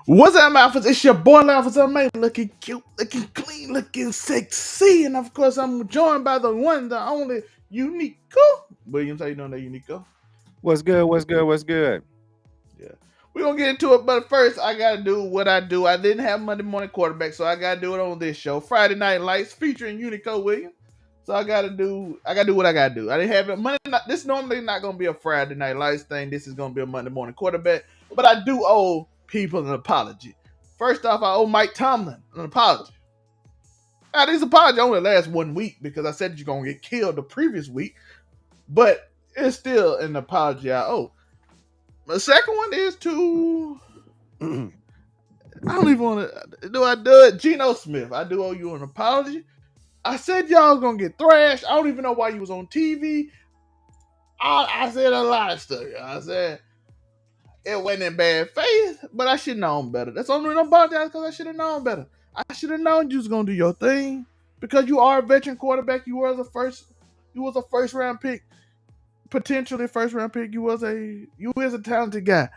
What's up, Alphas? It's your boy, Alphas. Man, looking cute, looking clean, looking sexy. And of course, I'm joined by the one, the only Uniqo. Williams, how you doing there, Uniqo? What's good? What's good? What's good? Yeah. We're going to get into it, but first, I got to do what I do. I didn't have Monday morning quarterback, so I got to do it on this show. Friday Night Lights featuring Uniqo Williams. So I gotta do what I gotta do. I didn't have it Monday. This normally not gonna be a Friday Night Lights thing. This is gonna be a Monday morning quarterback. But I do owe people an apology. First off, I owe Mike Tomlin an apology. Now these apologies only last 1 week because I said that you're gonna get killed the previous week, but it's still an apology I owe. The second one is to I don't even want to do. I do it, Geno Smith. I do owe you an apology. I said y'all gonna get thrashed. I don't even know why you was on TV. I said a lot of stuff. I said it wasn't in bad faith, but I should have known better. That's the only reason I apologize, because I should have known better. I should have known you was gonna do your thing because you are a veteran quarterback. You was a first round pick, potentially first round pick. You is a talented guy.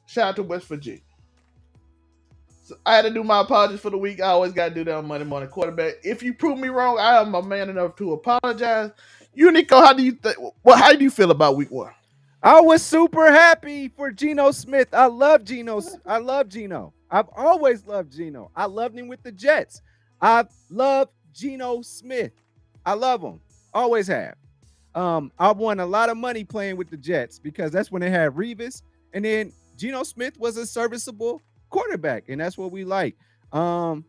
Shout out to West Virginia. So I had to do my apologies for the week. I always got to do that on Monday morning quarterback. If you prove me wrong, I am a man enough to apologize. Unico, how do you think? Well, how do you feel about week one? I was super happy for Geno Smith. I love Geno. I love Geno. I've always loved Geno. I loved him with the Jets. I love Geno Smith. I love him. Always have. I won a lot of money playing with the Jets because that's when they had Revis, and then Geno Smith was a serviceable quarterback, and that's what we like. I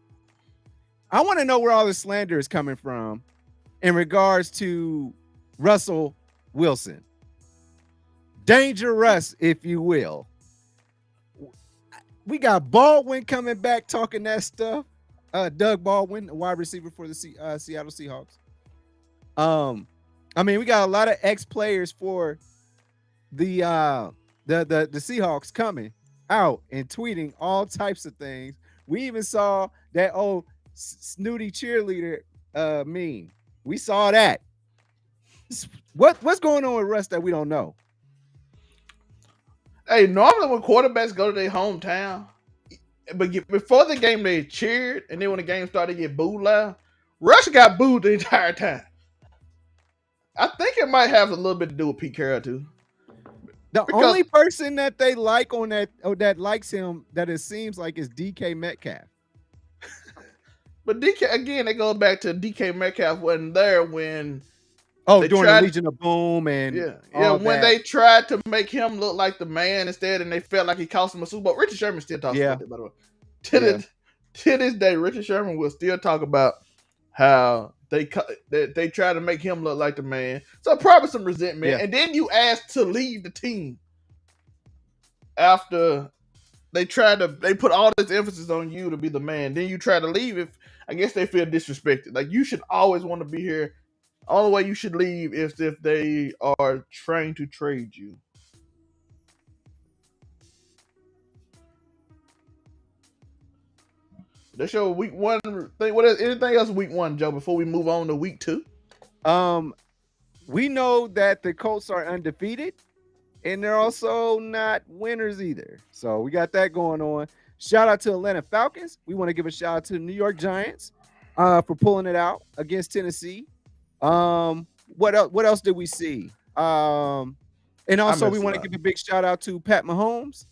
want to know where all the slander is coming from in regards to Russell Wilson. Dangerous, if you will. We got Baldwin coming back talking that stuff. Doug Baldwin, a wide receiver for the Seattle Seahawks. We got a lot of ex-players for the Seahawks coming out and tweeting all types of things. We even saw that old snooty cheerleader meme. We saw that. What's going on with Russ that we don't know? Hey, normally when quarterbacks go to their hometown, but before the game they cheered, and then when the game started, they get booed loud. Russ got booed the entire time. I think it might have a little bit to do with Pete Carroll too. The only person that they like on that that likes him that it seems like is DK Metcalf. But DK again, they go back to DK Metcalf wasn't there when during the Legion of Boom and when they tried to make him look like the man instead, and they felt like he cost them a Super Bowl. Richard Sherman still talks about that, by the way. To this day, Richard Sherman will still talk about how they try to make him look like the man. So probably some resentment. Yeah. And then you asked to leave the team after they put all this emphasis on you to be the man. Then you try to leave. If I guess they feel disrespected. Like, you should always want to be here. Only way you should leave is if they are trying to trade you. That's your week one thing. What is anything else week one, Joe, before we move on to week two? We know that the Colts are undefeated, and they're also not winners either. So we got that going on. Shout out to Atlanta Falcons. We want to give a shout out to the New York Giants for pulling it out against Tennessee. What else did we see? And also we want to give a big shout out to Pat Mahomes.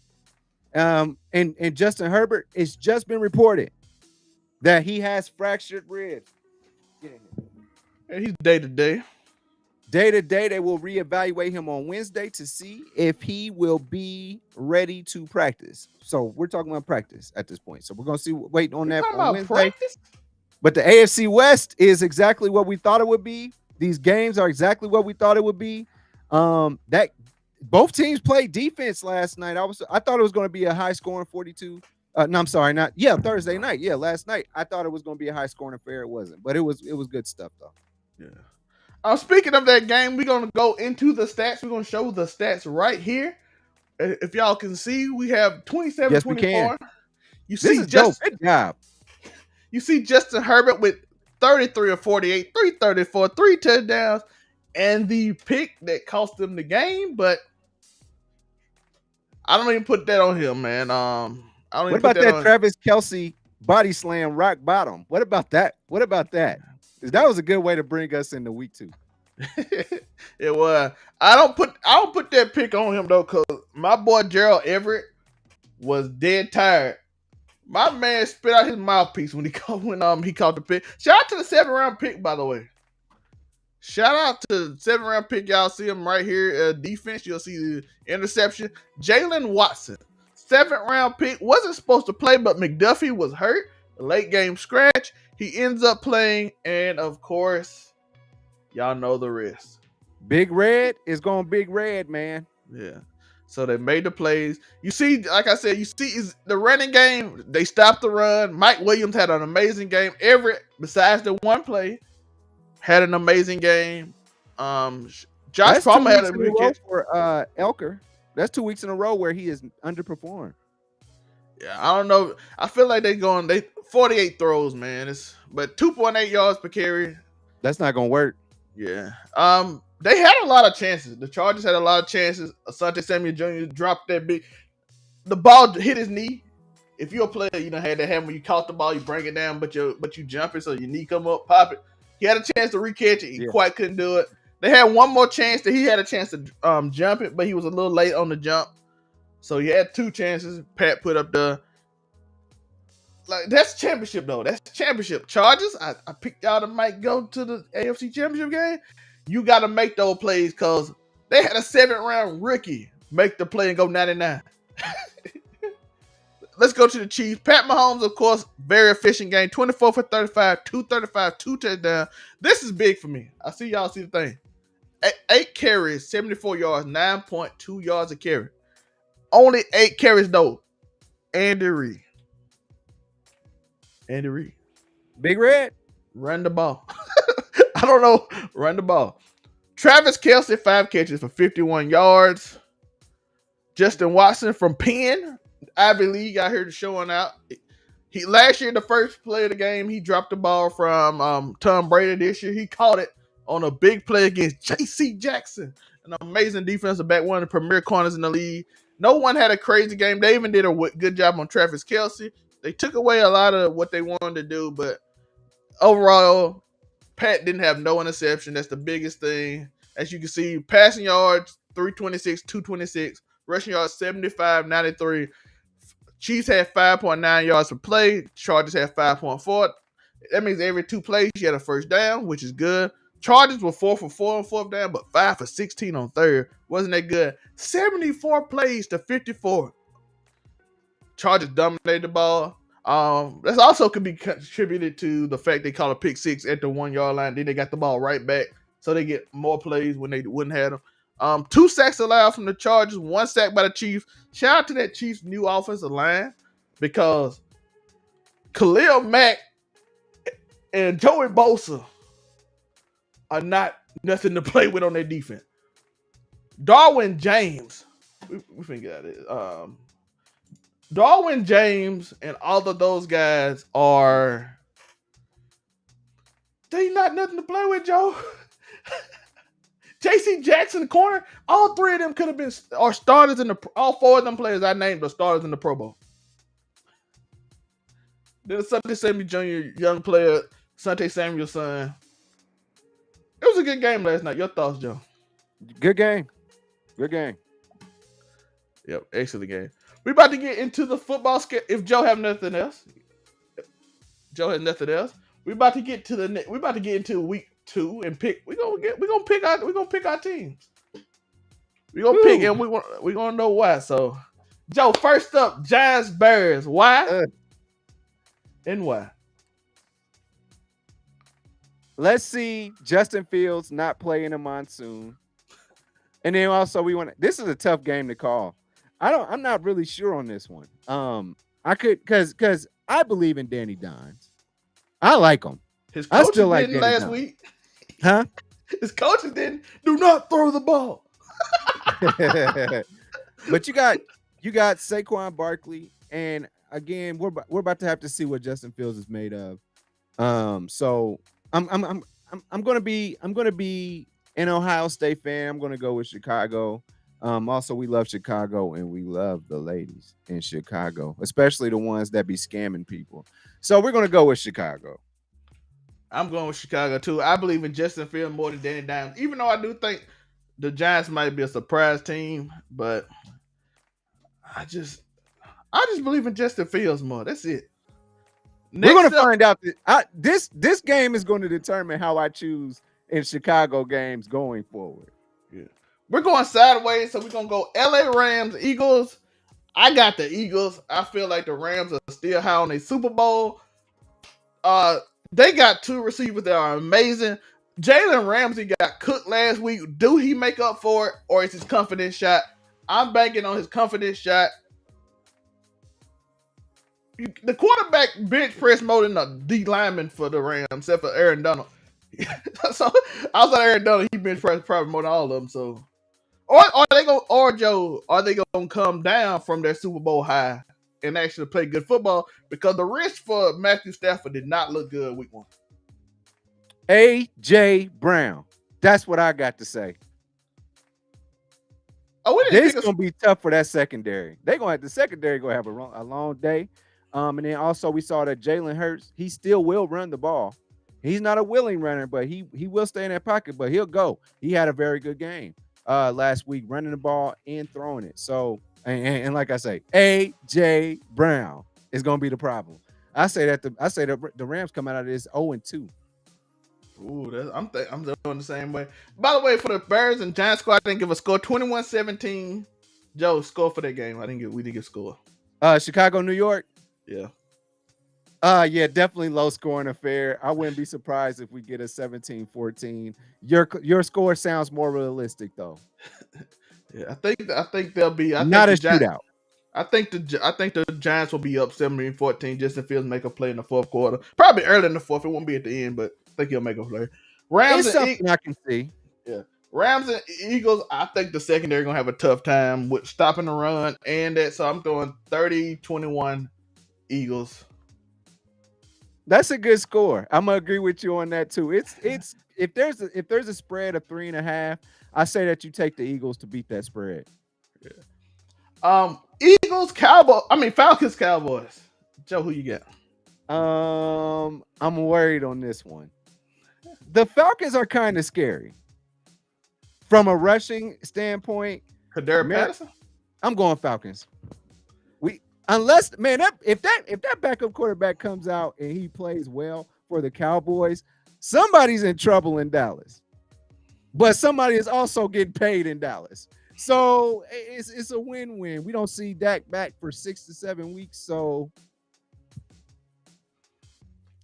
And Justin Herbert. It's just been reported that he has fractured ribs. And he's day to day. Day to day, they will reevaluate him on Wednesday to see if he will be ready to practice. So we're talking about practice at this point. So we're gonna wait on that on Wednesday. Practice? But the AFC West is exactly what we thought it would be. These games are exactly what we thought it would be. That both teams played defense last night. I thought it was going to be a high scoring 42. Thursday night. Yeah, last night. I thought it was going to be a high scoring affair. It wasn't, but it was good stuff though. Yeah. Speaking of that game, we're going to go into the stats. We're going to show the stats right here. If y'all can see, we have 27-24. Yes, we can. You see, dope. Good job. You see Justin Herbert with 33 or 48, 334, 3 touchdowns, and the pick that cost them the game. But I don't even put that on him, man. I don't What even put about that that on. Travis Kelsey body slam rock bottom? What about that? What about that? 'Cause that was a good way to bring us into week 2. It was. I don't put that pick on him though, cause my boy Gerald Everett was dead tired. My man spit out his mouthpiece when he caught the pick. Shout out to the 7th round pick, by the way. Shout out to the 7th round pick. Y'all see him right here. Defense, you'll see the interception. Jalen Watson, 7th round pick, wasn't supposed to play, but McDuffie was hurt. A late game scratch. He ends up playing, and of course, y'all know the rest. Big Red is going big red, man. Yeah. So they made the plays. You see, like I said, is the running game. They stopped the run. Mike Williams had an amazing game. Everett, besides the one play, had an amazing game. Josh That's 2 Palmer had weeks a in a big row catch. for Elker. That's 2 weeks in a row where he is underperformed. Yeah, I don't know. I feel like they 48 throws, man. But 2.8 yards per carry. That's not going to work. Yeah. They had a lot of chances. The Chargers had a lot of chances. Asante Samuel Jr. dropped that big. The ball hit his knee. If you're a player, you know, had that happen when you caught the ball, you bring it down, but you jump it, so your knee come up, pop it. He had a chance to recatch it. He quite couldn't do it. They had one more chance that he had a chance to jump it, but he was a little late on the jump. So he had 2 chances. Pat put up that's championship though. That's championship. Chargers, I picked y'all that might go to the AFC Championship game. You got to make those plays because they had a 7th-round rookie make the play and go 99. Let's go to the Chiefs. Pat Mahomes, of course, very efficient game. 24 for 35, 235, 2 touchdowns. This is big for me. I see y'all see the thing. 8 carries, 74 yards, 9.2 yards a carry. Only 8 carries though. Andy Reid. Big Red. Run the ball. I don't know. Run the ball. Travis Kelsey, 5 catches for 51 yards. Justin Watson from Penn, Ivy League, out here showing out. He last year, the first play of the game, he dropped the ball from Tom Brady. This year, he caught it on a big play against J.C. Jackson, an amazing defensive back, one of the premier corners in the league. No one had a crazy game. They even did a good job on Travis Kelsey. They took away a lot of what they wanted to do, but overall, Pat didn't have no interception. That's the biggest thing. As you can see, passing yards, 326, 226. Rushing yards, 75, 93. Chiefs had 5.9 yards per play. Chargers had 5.4. That means every 2 plays, you had a first down, which is good. Chargers were 4 for 4 on 4th down, but 5 for 16 on 3rd. Wasn't that good? 74 plays to 54. Chargers dominated the ball. That also could be contributed to the fact they called a pick 6 at the 1-yard line. Then they got the ball right back, so they get more plays when they wouldn't have them. 2 sacks allowed from the Chargers, 1 sack by the Chiefs. Shout out to that Chiefs new offensive line because Khalil Mack and Joey Bosa are not nothing to play with on their defense. Darwin James, we finna get out of this. Darwin James and all of those guys they not nothing to play with, Joe. J.C. Jackson, corner, all 3 of them could have been starters all 4 of them players I named are starters in the Pro Bowl. Then Asante Samuel Jr., young player, Asante Samuel's son. It was a good game last night. Your thoughts, Joe? Good game. Good game. Yep, excellent game. We about to get into the football schedule. If Joe have nothing else, we about to get into week 2 and pick. We're gonna pick our teams. We're gonna pick and we're gonna know why. So, Joe, first up, Giants Bears. Why? And why? Let's see Justin Fields not play in a monsoon. And then also this is a tough game to call. I'm not really sure on this one. I could because I believe in Danny Dimes. I like him. His coaches didn't last week. Huh? His coaches didn't. Do not throw the ball. But you got Saquon Barkley, and again, we're about to have to see what Justin Fields is made of. So I'm gonna be an Ohio State fan. I'm gonna go with Chicago. Also, we love Chicago and we love the ladies in Chicago, especially the ones that be scamming people. So we're gonna go with Chicago. I'm going with Chicago too. I believe in Justin Fields more than Danny Dimes, even though I do think the Giants might be a surprise team. But I just, I just believe in Justin Fields more. That's it. We're Next gonna up, find out that this game is going to determine how I choose in Chicago games going forward. yeah. We're going sideways, so we're gonna go LA Rams, Eagles. I got the Eagles. I feel like the Rams are still high on a Super Bowl. Uh, they got two receivers that are amazing. Jalen Ramsey got cooked last week. Do he make up for it, or is his confidence shot? I'm banking on his confidence shot. The quarterback bench press more than a D lineman for the Rams, except for Aaron Donald. So I was like Aaron Donald, he bench press probably more than all of them. So, or are they go or Joe? Are they gonna come down from their Super Bowl high and actually play good football? Because the risk for Matthew Stafford did not look good week one. A.J. Brown. That's what I got to say. Oh, we This didn't gonna be tough for that secondary. They're gonna have the secondary gonna have a long day. And then also we saw that Jalen Hurts, he still will run the ball. He's not a willing runner, but he will stay in that pocket, but he'll go. He had a very good game last week, running the ball and throwing it. So and like I say, A.J. Brown is gonna be the problem. I say that the Rams come out of this 0-2. Ooh, I'm doing the same way. By the way, for the Bears and Giants squad, I didn't give a score. 21-17. Joe, score for that game. We didn't get a score. Chicago, New York. Yeah. Yeah, definitely low scoring affair. I wouldn't be surprised if we get a 17-14. Your score sounds more realistic though. Yeah, I think they'll be. Not a shootout. I think the Giants will be up 17-14. Justin Fields make a play in the fourth quarter. Probably early in the fourth. It won't be at the end, but I think he'll make a play. Rams It's something I can see. Yeah. Rams and Eagles, I think the secondary gonna have a tough time with stopping the run and that. So I'm going 30-21 Eagles. That's a good score. I'm gonna agree with you on that too. It's if there's a spread of 3.5, I say that you take the Eagles to beat that spread. Yeah. Falcons, Cowboys. Joe, who you got? I'm worried on this one. The Falcons are kind of scary from a rushing standpoint. Kadar Patterson. I'm going Falcons. Unless if that backup quarterback comes out and he plays well for the Cowboys, somebody's in trouble in Dallas. But somebody is also getting paid in Dallas. So it's a win-win. We don't see Dak back for 6 to 7 weeks. So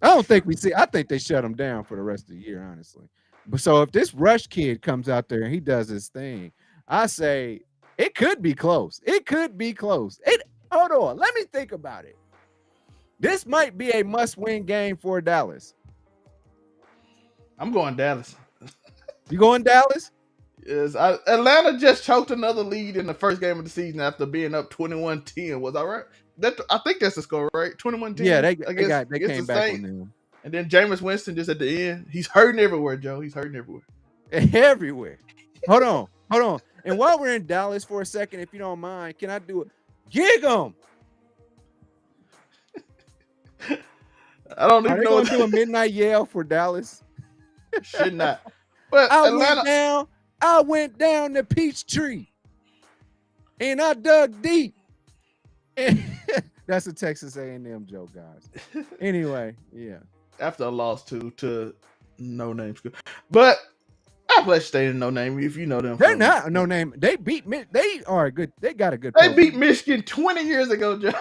I think they shut him down for the rest of the year, honestly. But so if this Rush kid comes out there and he does his thing, I say it could be close. It could be close. Hold on. Let me think about it. This might be a must-win game for Dallas. I'm going Dallas. You going Dallas? Yes. Atlanta just choked another lead in the first game of the season after being up 21-10. Was all right? I think that's the score, right? 21-10. Yeah, they came back on them. And then Jameis Winston just at the end. He's hurting everywhere, Joe. He's hurting everywhere. Everywhere. Hold on. And while we're in Dallas for a second, if you don't mind, can I do it? Gig them. I don't even know. Are they going to do a midnight yell for Dallas? Should not. But I went down the Peachtree and I dug deep. That's a Texas A&M joke, guys. Anyway, yeah. After a loss to no name school, but Appalachian State is no name. If you know them, they're not no name. They beat. They are good. They got a good. They beat Michigan 20 years ago, Joe.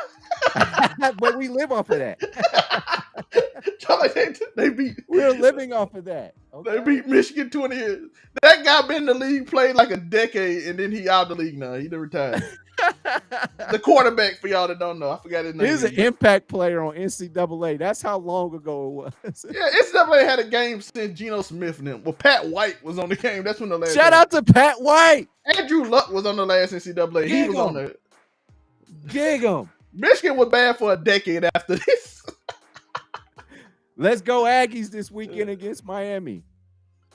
But we live off of that. They beat. We're living off of that. Okay? They beat Michigan 20 years. That guy been in the league, played like a decade, and then he out the league now. He done retired. The quarterback, for y'all that don't know, I forgot his name. He's an impact player on NCAA. That's how long ago it was. Yeah, NCAA had a game since Geno Smith and them. Well, Pat White was on the game. That's when the last. Shout out to Pat White. Andrew Luck was on the last NCAA. He was on there. Gig him. Michigan was bad for a decade after this. Let's go Aggies this weekend against Miami.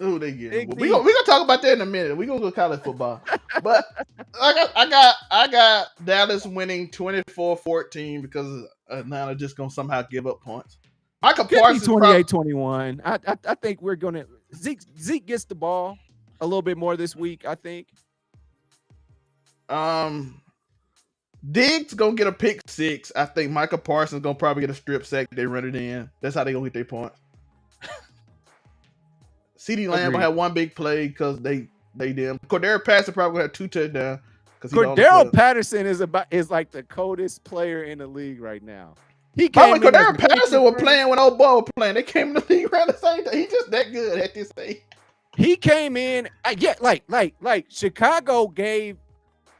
Who they getting? Big Well, D. we gonna talk about that in a minute. We gonna go college football, but I got Dallas winning 24-14 because Atlanta just gonna somehow give up points. Michael Could be Parsons probably 28-21. I think we're gonna Zeke gets the ball a little bit more this week, I think. Diggs gonna get a pick six. I think Michael Parsons gonna probably get a strip sack. They run it in. That's how they gonna get their points. CeeDee Lamb gonna have one big play because they did. Cordero Patterson probably gonna have 2 touchdowns because Cordero Patterson is like the coldest player in the league right now. He Probably came in as Cordero Patterson was playing when old boy was playing. They came in the league around the same time. He's just that good at this age. He came in, like Chicago gave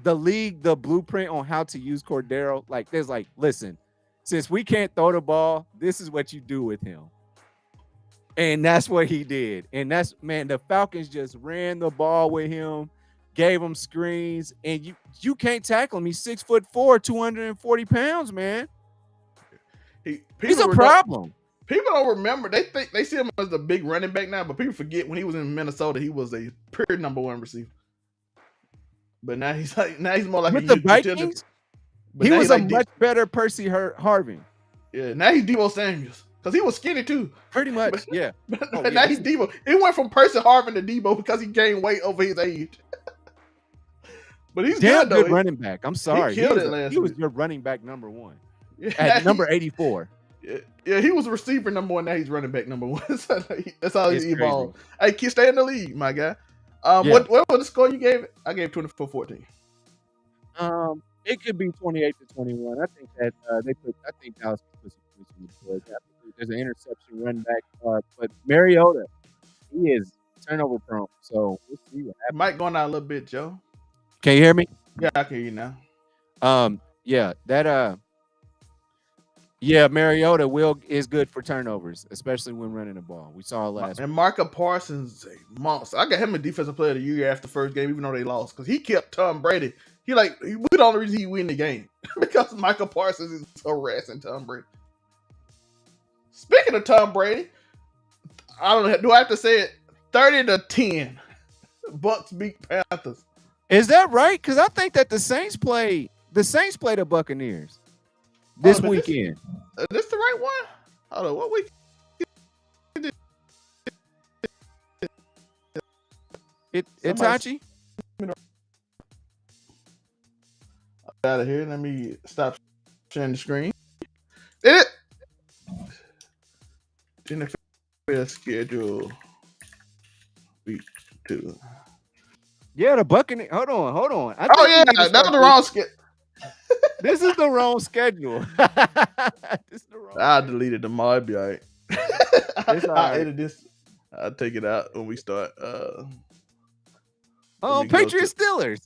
the league the blueprint on how to use Cordero. Like, there's like, listen, since we can't throw the ball, this is what you do with him. And that's what he did. And that's, man, the Falcons just ran the ball with him, gave him screens, and you can't tackle him. He's 6'4", 240 pounds, man. He's a problem. People don't remember. They think they see him as a big running back now, but people forget when he was in Minnesota, he was a pure number one receiver. But now he's more like with the Vikings. He was a much better Percy Harvin. Yeah, now he's Deebo Samuels because he was skinny too. Pretty much, yeah. But now he's Deebo. He went from Percy Harvin to Deebo because he gained weight over his age. But he's damn good running back. I'm sorry, he was your running back number one at number 84. Yeah, he was receiver number one. Now he's running back number one. That's how he evolved. Hey, kid, stay in the league, my guy. What was the score you gave it? I gave 24-14. It could be 28-21. I think that I think Dallas put some points on the board. There's an interception run back, but Mariota, he is turnover prone. So we'll see what happens. Mike going out a little bit, Joe. Can you hear me? Yeah, I can hear you now. Mariota is good for turnovers, especially when running the ball. We saw it last week. And Micah Parsons, a monster. I got him a defensive player of the year after the first game, even though they lost, because he kept Tom Brady. We're the only reason he win the game because Micah Parsons is harassing Tom Brady. Speaking of Tom Brady, I don't know. Do I have to say it? 30-10, Bucks beat Panthers. Is that right? Because I think that the Saints play the Buccaneers this weekend. Is this the right one? Hold on, what week? Itachi? Out of here. Let me stop sharing the screen. Did it? NFL schedule week 2. Yeah, the Buccaneers. Hold on. That was the wrong schedule. This is the wrong schedule. I'll delete it tomorrow. It'll be all right. I'll edit this. I'll take it out when we start. Patriots Steelers.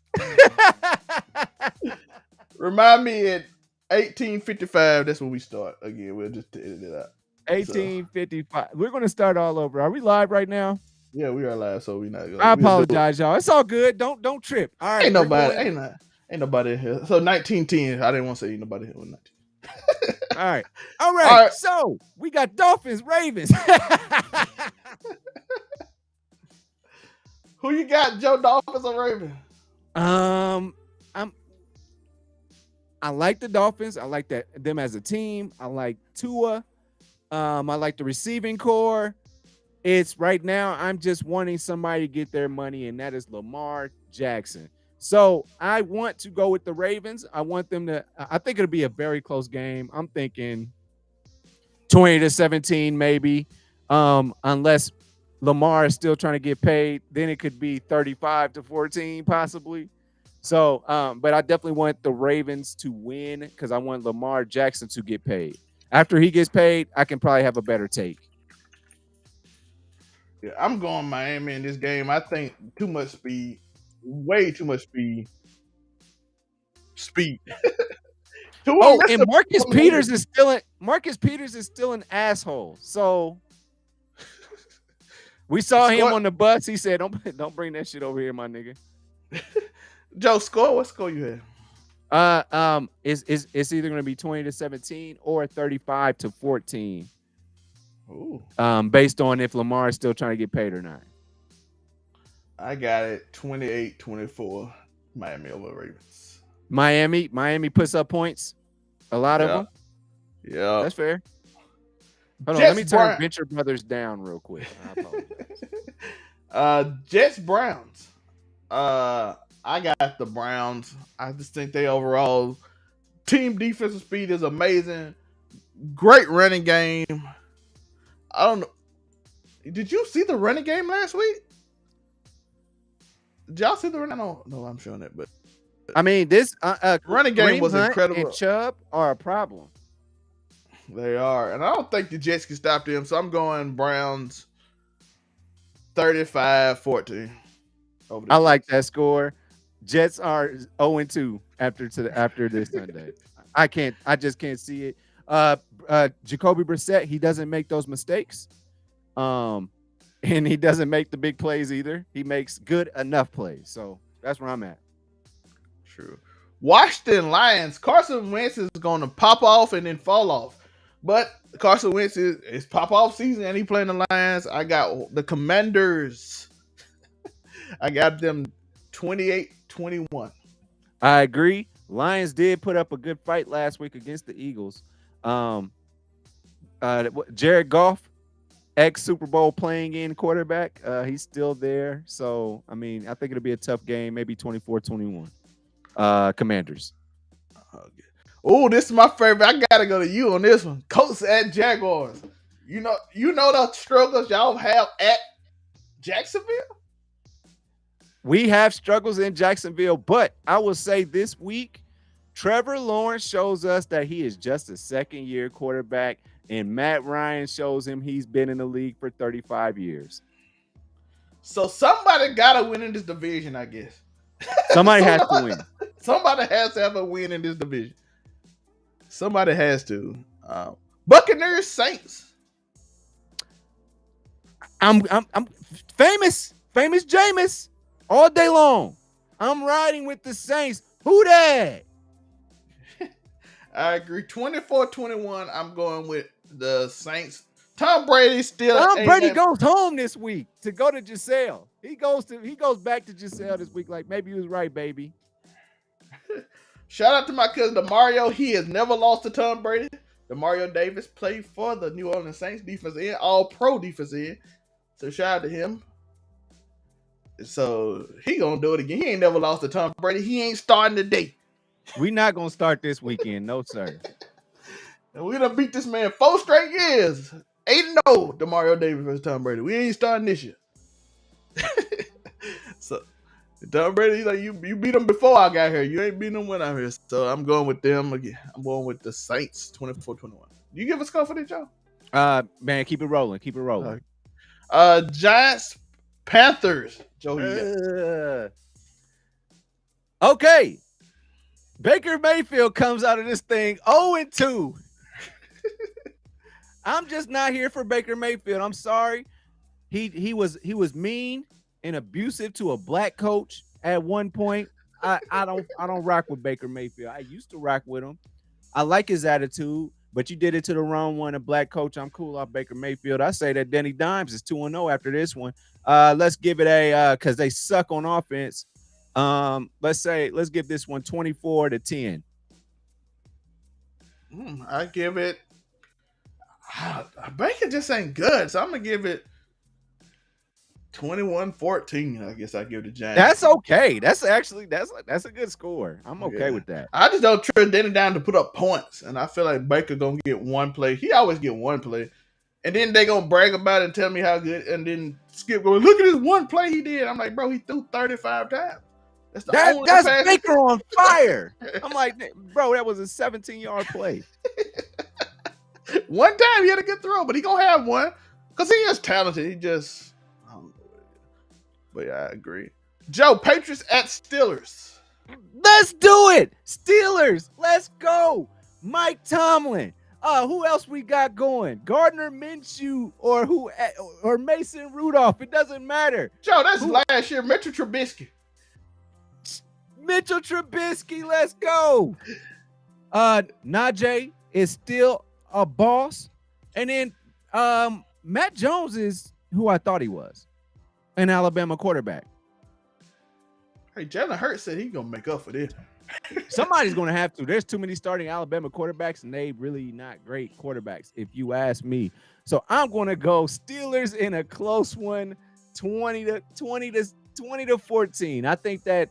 Remind me at 18:55. That's when we start again. We'll just edit it out. 18:55. We're going to start all over. Are we live right now? Yeah, we are live, so we're not going. I apologize, y'all. It's all good. Don't trip. All right. Ain't nobody in here. So 19:10. I didn't want to say nobody here with 19. All right. So we got Dolphins, Ravens. Who you got, Joe? Dolphins or Ravens? I like the Dolphins. I like them as a team. I like Tua. I like the receiving core. It's right now, I'm just wanting somebody to get their money, and that is Lamar Jackson. So I want to go with the Ravens. I want them to, I think it'll be a very close game. I'm thinking 20-17 maybe, unless Lamar is still trying to get paid. Then it could be 35-14 possibly. So, but I definitely want the Ravens to win because I want Lamar Jackson to get paid. After he gets paid, I can probably have a better take. Yeah, I'm going Miami in this game. I think too much speed, way too much speed. And Marcus Peters is still an asshole. So we saw him on the bus. He said, "Don't bring that shit over here, my nigga." Joe, score. What score you have? It's either going to be 20-17 or 35-14. Ooh. Based on if Lamar is still trying to get paid or not. I got it 28-24. Miami over Ravens. Miami puts up points. A lot of Yeah. them. Yeah. That's fair. Hold on, let Jets me turn Brown. Venture Brothers down real quick. I apologize. Jets Browns. I got the Browns. I just think they overall team defensive speed is amazing. Great running game. I don't know. Did you see the running game last week? Did y'all see the running? I don't know. I'm showing it, but I mean, this running game Kareem was Hunt and incredible. Chubb are a problem. They are, and I don't think the Jets can stop them. So I'm going Browns 35-14 over the I like Jets. that score. Jets are 0-2 after this Sunday. I just can't see it. Jacoby Brissett, he doesn't make those mistakes. And he doesn't make the big plays either. He makes good enough plays. So that's where I'm at. True. Washington Lions. Carson Wentz is going to pop off and then fall off. But Carson Wentz is pop off season and he playing the Lions. I got the Commanders. I got them 28-21. I agree. Lions did put up a good fight last week against the Eagles. Jared Goff, ex Super Bowl playing in quarterback, he's still there. So, I mean, I think it'll be a tough game, maybe 24-21. Commanders. Oh, this is my favorite. I gotta go to you on this one. Colts at Jaguars. You know the struggles y'all have at Jacksonville? We have struggles in Jacksonville, but I will say this week, Trevor Lawrence shows us that he is just a second-year quarterback, and Matt Ryan shows him he's been in the league for 35 years. So somebody gotta win in this division, I guess. Somebody has to win. Somebody has to have a win in this division. Somebody has to. Buccaneers Saints. I'm famous Jameis all day long. I'm riding with the Saints. Who that? I agree. 24-21. I'm going with the Saints. Tom Brady still. Tom Brady goes home this week to go to Giselle. He goes back to Giselle this week. Like, maybe he was right, baby. Shout out to my cousin DeMario. He has never lost to Tom Brady. DeMario Davis played for the New Orleans Saints defense end, all pro defense end. So shout out to him. So he gonna do it again. He ain't never lost to Tom Brady. He ain't starting today. We not gonna start this weekend, no sir. And we done beat this man 4 straight years. 8-0, DeMario Davis versus Tom Brady. We ain't starting this year. So Tom Brady, like you beat him before I got here. You ain't beating him when I'm here. So I'm going with them again. I'm going with the Saints 24-21. Do you give a score for this, Joe? Man, keep it rolling. Keep it rolling. Giants, Panthers. Joe, okay. Baker Mayfield comes out of this thing 0-2. I'm just not here for Baker Mayfield. I'm sorry. He was mean and abusive to a black coach at one point. I don't rock with Baker Mayfield. I used to rock with him. I like his attitude, but you did it to the wrong one, a black coach. I'm cool off Baker Mayfield. I say that Denny Dimes is 2-0 after this one. Let's give it a because they suck on offense. Let's give this one 24-10. I give it. Baker just ain't good, so I'm gonna give it 21-14. I guess I give the Giants. That's okay. That's a good score. I'm okay with that. I just don't trust Denny down to put up points, and I feel like Baker gonna get one play. He always get one play, and then they gonna brag about it and tell me how good, and then Skip going, look at this one play he did. I'm like, bro, he threw 35 times. That's Baker on fire. I'm like, bro, that was a 17-yard play. One time he had a good throw, but he gonna have one because he is talented. He just, but yeah, I agree. Joe, Patriots at Steelers. Let's do it, Steelers. Let's go, Mike Tomlin. Who else we got going? Gardner Minshew or Mason Rudolph? It doesn't matter. Joe, that's last year. Mitchell Trubisky. Let's go. Najee is still a boss. And then Matt Jones is who I thought he was, an Alabama quarterback. Hey, Jalen Hurts said he's gonna make up for this. Somebody's going to have to. There's too many starting Alabama quarterbacks, and they really not great quarterbacks, if you ask me. So I'm going to go Steelers in a close one, 20-14. I think that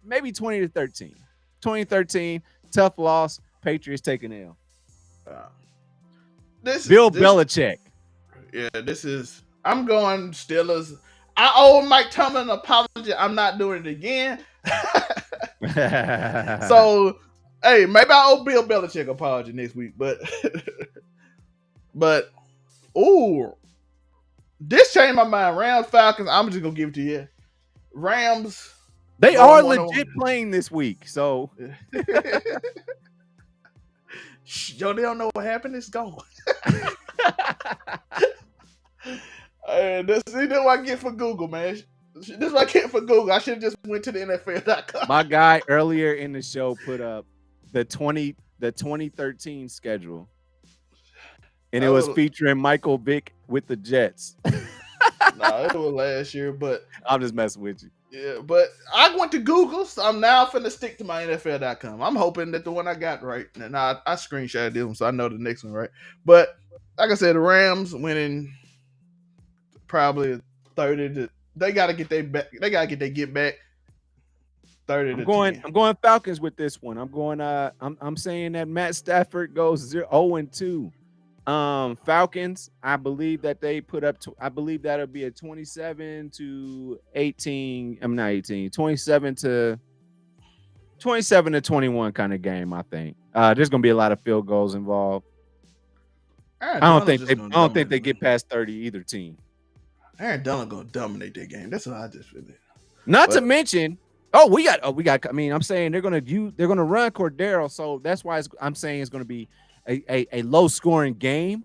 maybe 20-13. 20-13, tough loss. Patriots taking L. Bill Belichick. Yeah, this is. I'm going Steelers. I owe Mike Tomlin an apology. I'm not doing it again. So, hey, maybe I owe Bill Belichick an apology next week. But ooh, this changed my mind. Rams, Falcons. I'm just gonna give it to you. Rams. They are legit playing this week. So, yo, they don't know what happened. It's gone. This is what I get for Google, man. This is what I get for Google. I should have just went to the NFL.com. My guy earlier in the show put up the 2013 schedule, and it was featuring Michael Vick with the Jets. No, it was last year, but I'm just messing with you. Yeah, but I went to Google, so I'm now finna stick to my NFL.com. I'm hoping that the one I got right, and I screenshotted this one, so I know the next one right. But like I said, the Rams winning probably 30 to. They gotta get their back. They gotta get their get back. 30 to 10. I'm going Falcons with this one. I'm going. I'm saying that Matt Stafford goes 0-2. Falcons. I believe that they put up. I believe that'll be a 27-18. I'm not 18. 27-21 kind of game. I think. There's gonna be a lot of field goals involved. I don't think they get past 30 either team. Aaron Donald gonna dominate that game. That's what I just feel. To mention, we got. I mean, I'm saying they're gonna run Cordero, so that's why I'm saying it's gonna be a low scoring game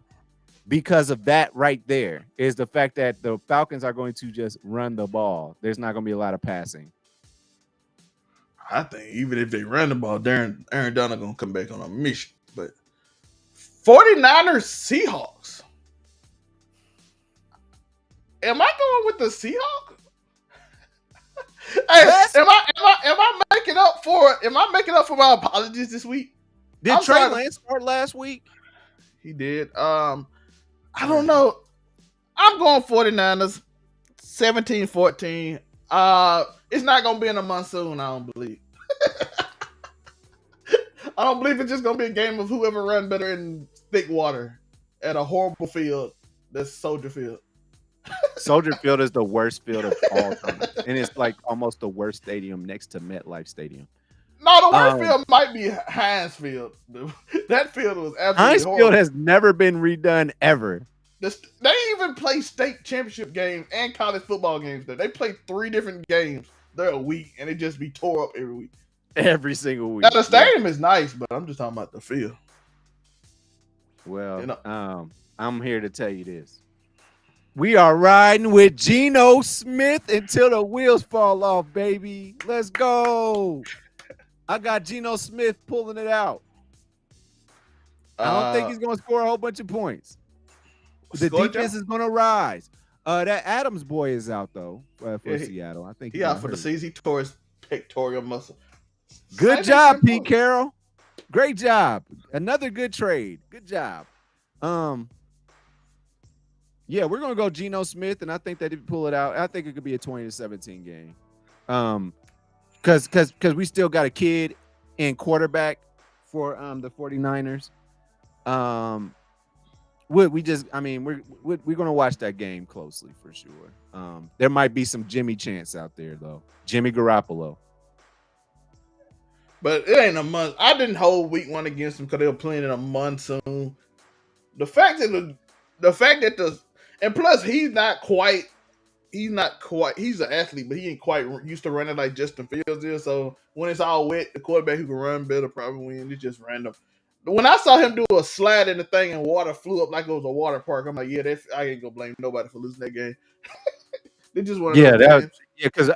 because of that right there is the fact that the Falcons are going to just run the ball. There's not gonna be a lot of passing. I think even if they run the ball, Aaron Donald gonna come back on a mission. But 49ers Seahawks. Am I going with the Seahawks? Hey, am I making up for my apologies this week? Did Trey Lance start last week? He did. I don't know. I'm going 49ers 17-14. It's not gonna be in a monsoon, I don't believe. I don't believe it's just gonna be a game of whoever run better in thick water at a horrible field. That's Soldier Field. Soldier Field is the worst field of all time, and it's like almost the worst stadium next to MetLife Stadium. No, the worst field might be Heinz Field. That field was absolutely Heinz horrible. Field has never been redone ever. They even play state championship games and college football games there. They play 3 different games there a week, and it just be tore up every week. Every single week. Now, the stadium is nice, but I'm just talking about the field. Well, I'm here to tell you this. We are riding with Geno Smith until the wheels fall off, baby. Let's go. I got Geno Smith pulling it out. I don't think he's going to score a whole bunch of points. The defense is going to rise. That Adams boy is out, though, for Seattle. I think he out for the season. He tore his pectoral muscle. Good job, Pete Carroll. Great job. Another good trade. Good job. Yeah, we're gonna go Geno Smith, and I think that if you pull it out, I think it could be a 20-17 game. Because we still got a kid in quarterback for the 49ers. We're gonna watch that game closely for sure. There might be some Jimmy chance out there though. Jimmy Garoppolo. But it ain't a month. I didn't hold week 1 against them because they were playing in a monsoon. The fact that and plus he's an athlete, but he ain't quite used to running like Justin Fields is. So when it's all wet, the quarterback who can run better probably win. It's just random. When I saw him do a slide in the thing and water flew up like it was a water park, I'm like, yeah, I ain't gonna blame nobody for losing that game. They just want to because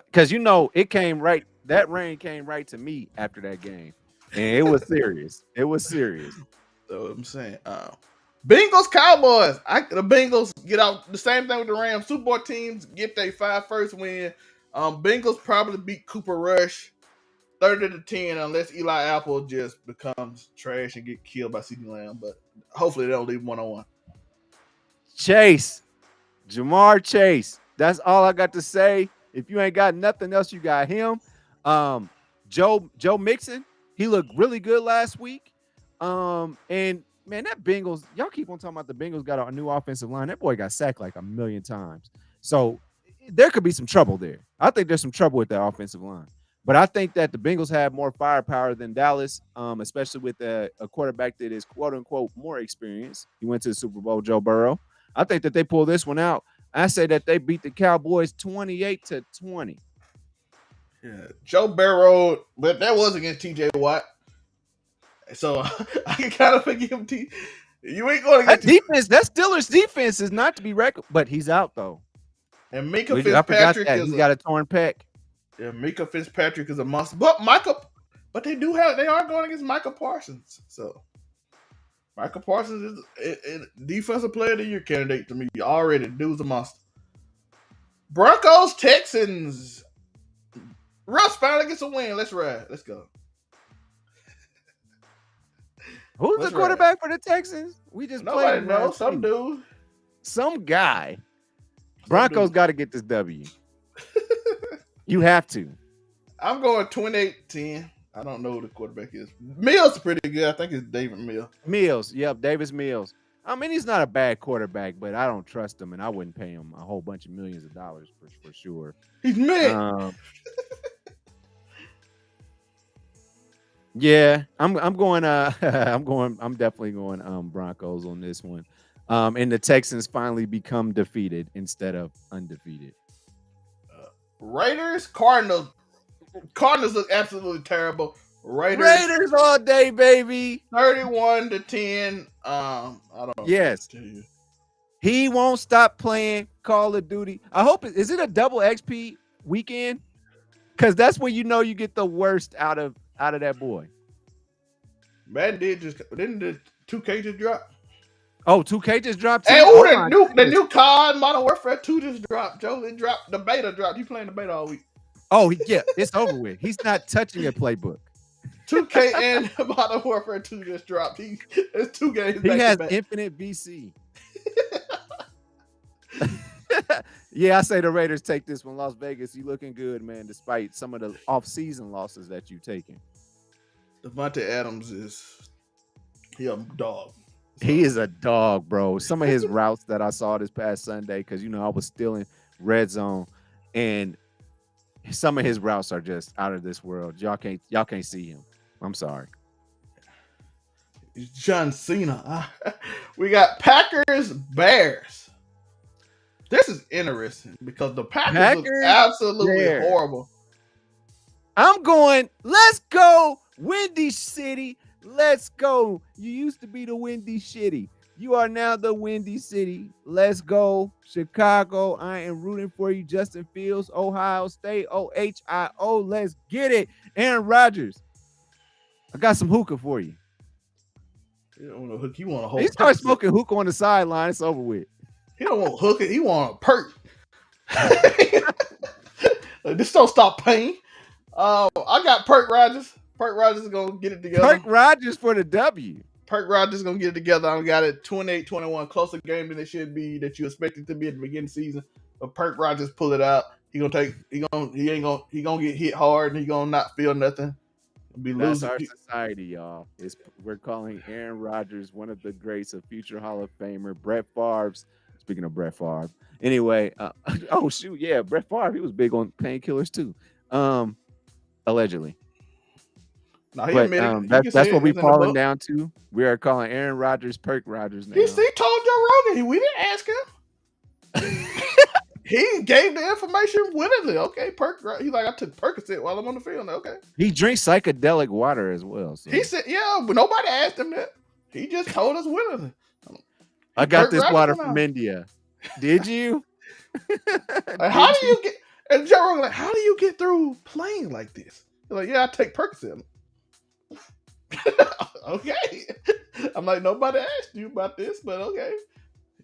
it came right. That rain came right to me after that game, and it was serious. It was serious. So I'm saying, Bengals, Cowboys. The Bengals get out. The same thing with the Rams. Super Bowl teams get their 5 first win. Bengals probably beat Cooper Rush 30-10 unless Eli Apple just becomes trash and get killed by CeeDee Lamb. But hopefully they don't leave 1-1. Chase, Jamar Chase. That's all I got to say. If you ain't got nothing else, you got him. Joe Mixon, he looked really good last week. And man, that Bengals, y'all keep on talking about the Bengals got a new offensive line. That boy got sacked like a million times. So there could be some trouble there. I think there's some trouble with that offensive line. But I think that the Bengals have more firepower than Dallas, especially with a quarterback that is quote unquote more experienced. He went to the Super Bowl, Joe Burrow. I think that they pull this one out. I say that they beat the Cowboys 28-20. Yeah, Joe Burrow, but that was against TJ Watt. So I can kind of forgive him. You ain't going to That get defense, that Steelers defense is not to be reckoned, but he's out though. And Minka I forgot Fitzpatrick that. is He's got a torn pec. Yeah, Minka Fitzpatrick is a monster. But they are going against Micah Parsons. So Micah Parsons is a defensive player of the year candidate to me. Already, dude's a monster. Broncos, Texans. Russ finally gets a win. Let's ride. Let's go. Who's the quarterback for the Texans? We just nobody knows. Some dude. Some guy. Broncos got to get this W. You have to. I'm going 28-10. I don't know who the quarterback is. Mills is pretty good. I think it's David Mills. Mills. Yep, Davis Mills. I mean, he's not a bad quarterback, but I don't trust him, and I wouldn't pay him a whole bunch of millions of dollars for sure. He's mid. Yeah, I'm definitely going Broncos on this one. And the Texans finally become defeated instead of undefeated. Raiders, Cardinals. Cardinals look absolutely terrible. Raiders all day, baby. 31-10. I don't know. Yes. He won't stop playing Call of Duty. I hope is it a double XP weekend? Because that's when you know you get the worst out of that boy. Madden didn't the 2K just drop? Oh, 2K just dropped too? Hey, the new COD Modern Warfare 2 just dropped, Joe. It dropped. The beta dropped. You playing the beta all week. Oh, yeah. It's over with. He's not touching a playbook. 2K and Modern Warfare 2 just dropped. It's 2 games. He has infinite VC. Yeah, I say the Raiders take this one. Las Vegas, you looking good, man, despite some of the off-season losses that you've taken. Devontae Adams he a dog. He is a dog, bro. Some of his routes that I saw this past Sunday, because I was still in red zone, and some of his routes are just out of this world. Y'all can't see him. I'm sorry. John Cena. We got Packers, Bears. This is interesting because the Packers look absolutely horrible. I'm going, let's go, Windy City. Let's go. You used to be the Windy City. You are now the Windy City. Let's go. Chicago, I am rooting for you. Justin Fields, Ohio State, OHIO. Let's get it. Aaron Rodgers, I got some hookah for you. You don't want a hook. You want a whole. He started smoking hookah on the sideline. It's over with. He don't want hookah. He want a perk. This don't stop pain. I got Perk Rodgers. Perk Rodgers is going to get it together. Perk Rodgers for the W. Perk Rodgers is going to get it together. I got it 28-21. Closer game than it should be that you expect it to be at the beginning of the season. But Perk Rodgers pull it out. He gonna get hit hard and he gonna not feel nothing. That's our society, y'all. We're calling Aaron Rodgers one of the greats, a future Hall of Famer. Brett Favre's. Speaking of Brett Favre. Anyway, oh shoot, yeah, Brett Favre, he was big on painkillers too. Allegedly. No, that's what we're falling down to. We are calling Aaron Rodgers Perk Rodgers now. He told Joe Rogan. We didn't ask him. He gave the information willingly. Okay, Perk. He's like, I took Percocet while I'm on the field. Okay. He drinks psychedelic water as well. So. He said, yeah, but nobody asked him that. He just told us willingly. I got this water from India. Did you? How do you get? And Joe Rogan, how do you get through playing like this? He's like, yeah, I take Percocet. Okay. I'm like, nobody asked you about this, but okay.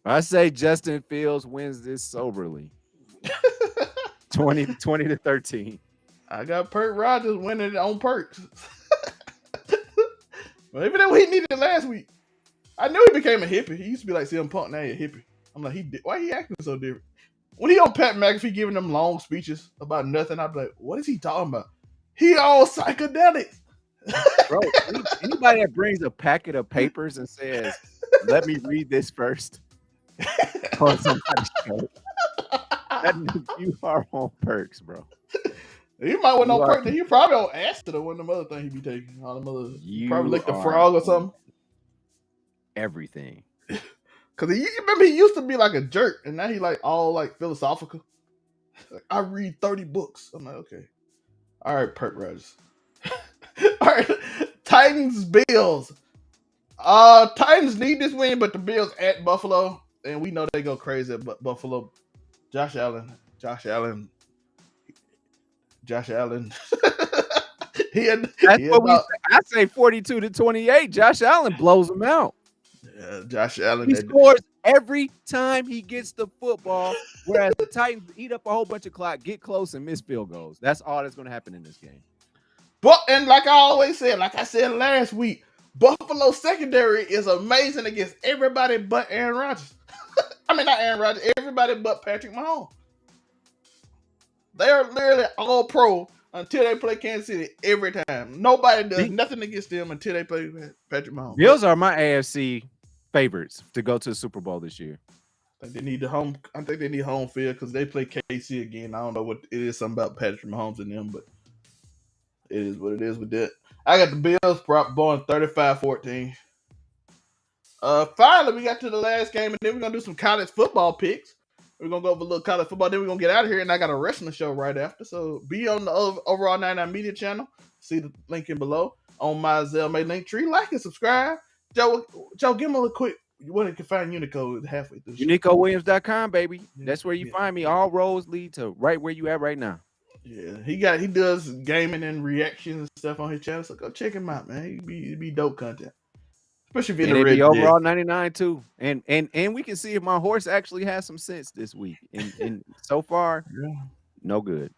I say Justin Fields wins this soberly. 20-13. I got Perk Rogers winning it on perks. Maybe that's what he needed last week. I knew he became a hippie. He used to be like CM Punk, now he a hippie. I'm like, why he acting so different? When he on Pat McAfee giving them long speeches about nothing, I'd be like, what is he talking about? He all psychedelics. Bro, anybody that brings a packet of papers and says, let me read this first on somebody's show, that means you are on perks, bro. He might want no perk. He probably on acid or one of them other things he be taking. All them other, probably lick the frog or something. Everything. Because you remember he used to be like a jerk, and now he like all like philosophical. Like, I read 30 books. I'm like, okay. All right, Perk Rogers. All right, Titans, Bills. Titans need this win, but the Bills at Buffalo, and we know they go crazy at Buffalo. Josh Allen. That's what we say. I say 42-28. Josh Allen blows them out. Yeah, Josh Allen. He scores every time he gets the football, whereas the Titans eat up a whole bunch of clock, get close, and miss field goals. That's all that's going to happen in this game. But and like I always said, like I said last week, Buffalo secondary is amazing against everybody but Aaron Rodgers. I mean, not Aaron Rodgers, everybody but Patrick Mahomes. They are literally all pro until they play Kansas City every time. Nobody does nothing against them until they play Patrick Mahomes. Bills are my AFC favorites to go to the Super Bowl this year. I think they need home field because they play KC again. I don't know what it is, something about Patrick Mahomes and them, but it is what it is with that. I got the Bills prop born 35-14. Finally, we got to the last game, and then we're going to do some college football picks. We're going to go over a little college football. Then we're going to get out of here, and I got a wrestling show right after. So be on the Overall 99 Media channel. See the link in below. On my Zelle link tree. Like and subscribe. Joe, give him a quick, where you can find Uniqo halfway through. UniqoWilliams.com, baby. That's where you find me. All roads lead to right where you at right now. Yeah, he does gaming and reactions and stuff on his channel. So go check him out, man. He be dope content. Especially if you're in the red overall 99 too. And we can see if my horse actually has some sense this week. And so far, no good.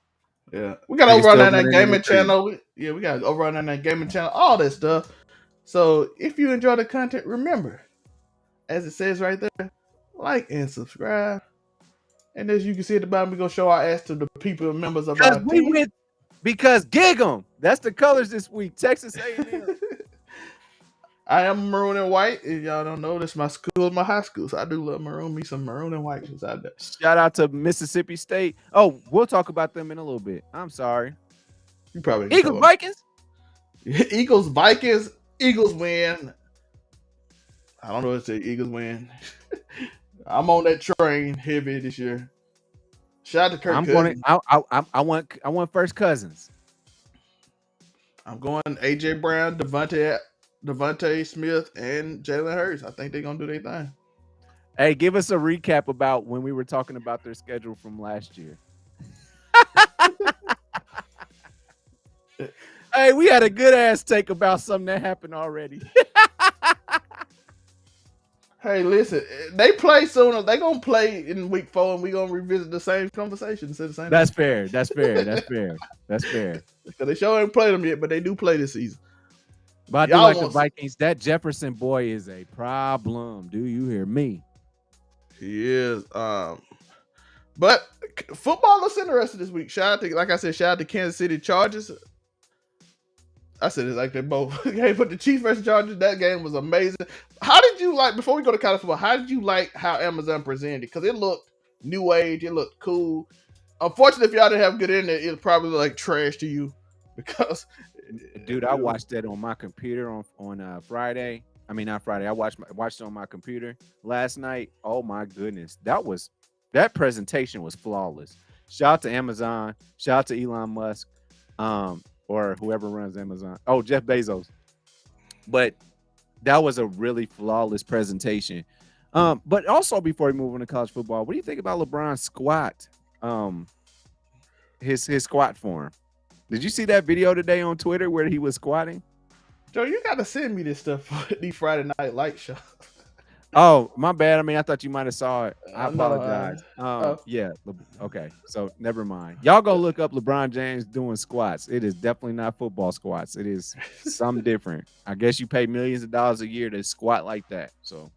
Yeah. We got overall 99 gaming channel. We got overall 99 gaming channel, all that stuff. So if you enjoy the content, remember, as it says right there, like and subscribe. And as you can see at the bottom, we're gonna show our ass to the people and members of our team. Because gig 'em. That's the colors this week. Texas A&M. I am maroon and white. If y'all don't know, this is my school, my high school. So I do love maroon. Me some maroon and white out there. Shout out to Mississippi State. Oh, we'll talk about them in a little bit. I'm sorry. You probably Eagles Vikings. Eagles win. I don't know what to say. Eagles win. I'm on that train heavy this year. Shout out to Kirk Cousins. I want first cousins. I'm going AJ Brown, Devontae Smith, and Jalen Hurts. I think they're gonna do their thing. Hey, give us a recap about when we were talking about their schedule from last year. Hey, we had a good ass take about something that happened already. Hey, listen, they play sooner. They gonna play in week 4, and we gonna revisit the same conversation. That's fair. That's fair. Because they sure ain't played them yet, but they do play this season. But I do like the Vikings. That Jefferson boy is a problem. Do you hear me? He is. But football looks interesting this week. Shout out to Kansas City Chargers. I said it's like they both. Hey, but the Chiefs versus Chargers, that game was amazing. How did you like, before we go to college football, how did you like how Amazon presented it? Because it looked new age, it looked cool. Unfortunately, if y'all didn't have good internet, it probably look like trash to you. Because, dude, I watched that on my computer on Friday. I mean, not Friday. I watched it on my computer last night. Oh my goodness, that presentation was flawless. Shout out to Amazon. Shout out to Elon Musk. Or whoever runs Amazon. Oh, Jeff Bezos. But that was a really flawless presentation. But also, before we move on to college football, what do you think about LeBron's squat? His squat form. Did you see that video today on Twitter where he was squatting? Joe, you got to send me this stuff for these Friday Night Light shows. Oh, my bad. I mean, I thought you might have saw it. I No, apologize. uh, Yeah. Okay. So never mind. Y'all go look up LeBron James doing squats. It is definitely not football squats. It is some different. I guess you pay millions of dollars a year to squat like that. So.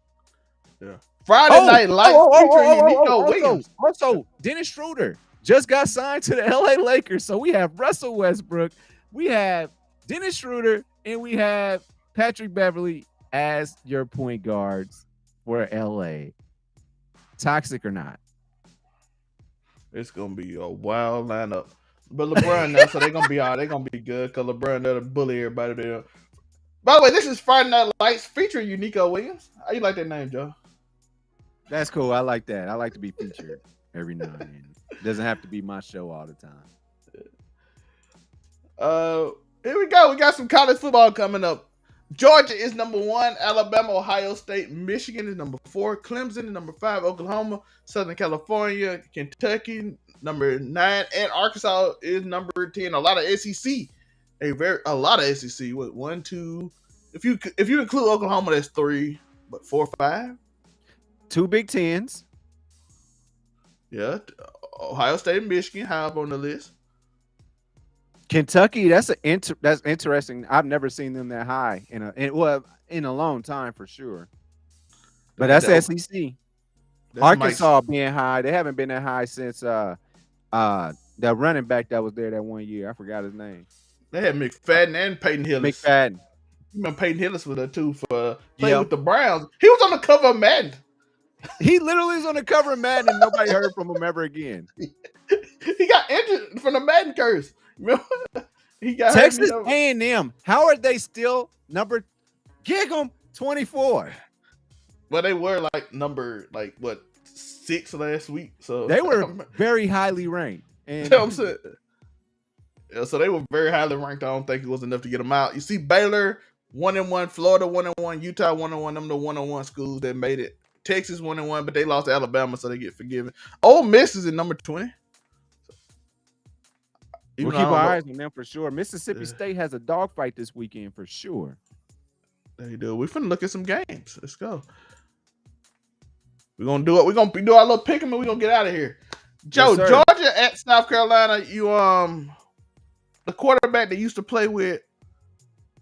yeah. Friday Oh, Night Lights featuring Uniqo also, Williams. also, Dennis Schroeder just got signed to the LA Lakers. So we have Russell Westbrook, we have Dennis Schroeder, and we have Patrick Beverly as your point guards for LA. Toxic or not? It's gonna be a wild lineup. But LeBron now, so they're gonna be all right. They're gonna be good because LeBron there to bully everybody there. By the way, this is Friday Night Lights featuring Uniqo Williams. How you like that name, Joe? That's cool. I like that. I like to be featured every now and then. It doesn't have to be my show all the time. Here we go. We got some college football coming up. Georgia is number 1. Alabama, Ohio State, Michigan is number 4. Clemson is number 5. Oklahoma, Southern California, Kentucky number 9, and Arkansas is number 10. A lot of SEC, a lot of SEC. What 1, 2? If you include Oklahoma, that's 3. But 4, 5. 2 Big Tens. Yeah, Ohio State and Michigan high up on the list. Kentucky, that's interesting. I've never seen them that high in a long time for sure. But that's SEC. Arkansas being high. They haven't been that high since the running back that was there that one year. I forgot his name. They had McFadden and Peyton Hillis. McFadden. You remember Peyton Hillis was there too for playing with the Browns. He was on the cover of Madden. He literally was on the cover of Madden and nobody heard from him ever again. He got injured from the Madden curse. Remember? He got Texas A&M. How are they still number 24? Well, they were number 6 last week. So they were very highly ranked. And I'm saying. Yeah, so they were very highly ranked. I don't think it was enough to get them out. You see Baylor 1-1, Florida 1-1, Utah 1-1. Them the 1-1 schools that made it. Texas 1-1, but they lost to Alabama, so they get forgiven. Ole Miss is in number 20. We'll keep our eyes on them for sure. Mississippi State has a dogfight this weekend for sure. They do. We're finna look at some games. Let's go. We're gonna do it. We're gonna do our little pick 'em and we're gonna get out of here. Joe, yes, Georgia at South Carolina. You the quarterback that used to play with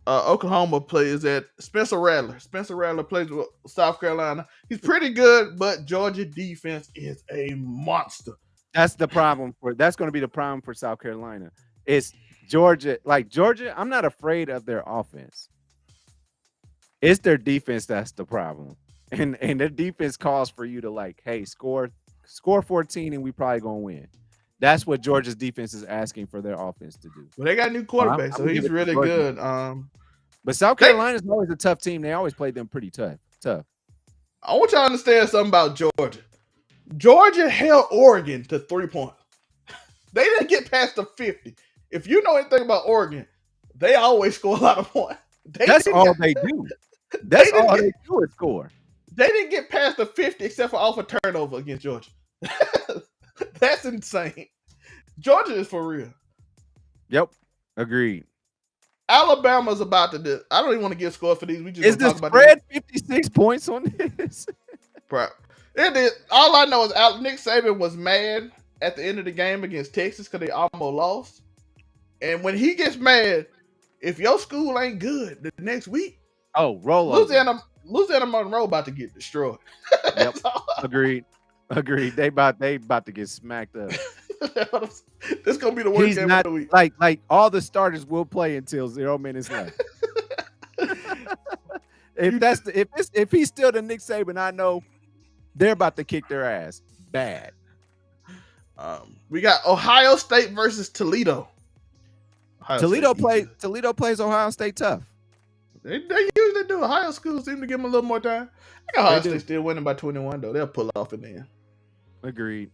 Oklahoma plays at Spencer Rattler. Spencer Rattler plays with South Carolina. He's pretty good, but Georgia defense is a monster. That's the problem that's going to be the problem for South Carolina. It's Georgia. Like Georgia, I'm not afraid of their offense. It's their defense that's the problem. And their defense calls for you to hey, score 14 and we probably going to win. That's what Georgia's defense is asking for their offense to do. Well, they got a new quarterback, so he's really good. But South Carolina's always a tough team. They always played them pretty tough. I want y'all to understand something about Georgia. Georgia held Oregon to 3 points. They didn't get past the 50. If you know anything about Oregon, they always score a lot of points. That's all they do. That's all they do is score. They didn't get past the 50 except for off a turnover against Georgia. That's insane. Georgia is for real. Yep. Agreed. Alabama's about to do. I don't even want to give scores for these. We just is the spread 56 points on this? It is. All I know is Nick Saban was mad at the end of the game against Texas because they almost lost. And when he gets mad, if your school ain't good the next week, roll Louisiana Monroe about to get destroyed. Yep. Agreed. They about to get smacked up. This gonna be the worst game of the week. Like all the starters will play until 0 minutes left. If he's still the Nick Saban, I know they're about to kick their ass bad. We got Ohio State versus Toledo. Toledo plays Ohio State tough. They usually do. Ohio schools seem to give them a little more time. I think Ohio State still winning by 21 though. They'll pull off in the end. Agreed.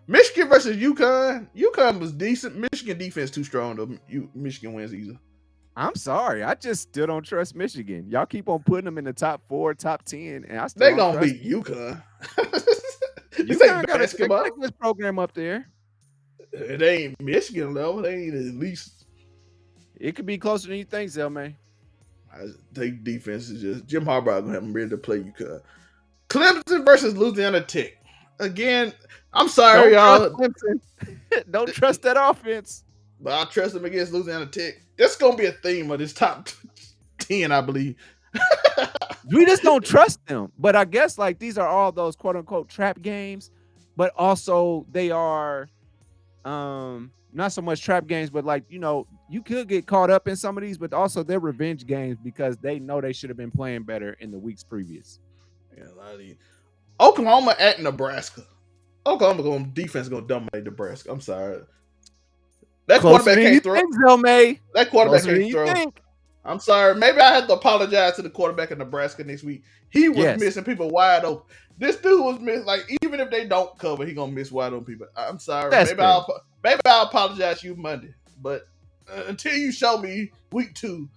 Michigan versus UConn. UConn was decent. Michigan defense too strong though. Michigan wins easy. I'm sorry. I just still don't trust Michigan. Y'all keep on putting them in the top 4, top 10, and they gonna beat UConn. UConn got a spectacular program up there. It ain't Michigan level. They ain't at least. It could be closer than you think, Zelmay. I think defense is just Jim Harbaugh gonna have them ready to play you. Clemson versus Louisiana Tech. Again, I'm sorry, Don't trust y'all, Clemson. Don't trust that offense. but I trust them against Louisiana Tech. That's gonna be a theme of this top 10, I believe. We just don't trust them. But I guess like these are all those quote unquote trap games, but also they are not so much trap games, but like, you could get caught up in some of these, but also they're revenge games because they know they should have been playing better in the weeks previous. Yeah, a lot of these. Oklahoma at Nebraska. Oklahoma defense gonna dominate Nebraska. I'm sorry. That Closer quarterback than you can't throw. think, Zelmay. That quarterback Closer than can't you throw. think. I'm sorry. Maybe I have to apologize to the quarterback of Nebraska next week. He was Yes. missing people wide open. This dude was missing. Like, even if they don't cover, he gonna miss wide open people. I'm sorry. That's fair. Maybe I'll apologize to you Monday. But until you show me week 2,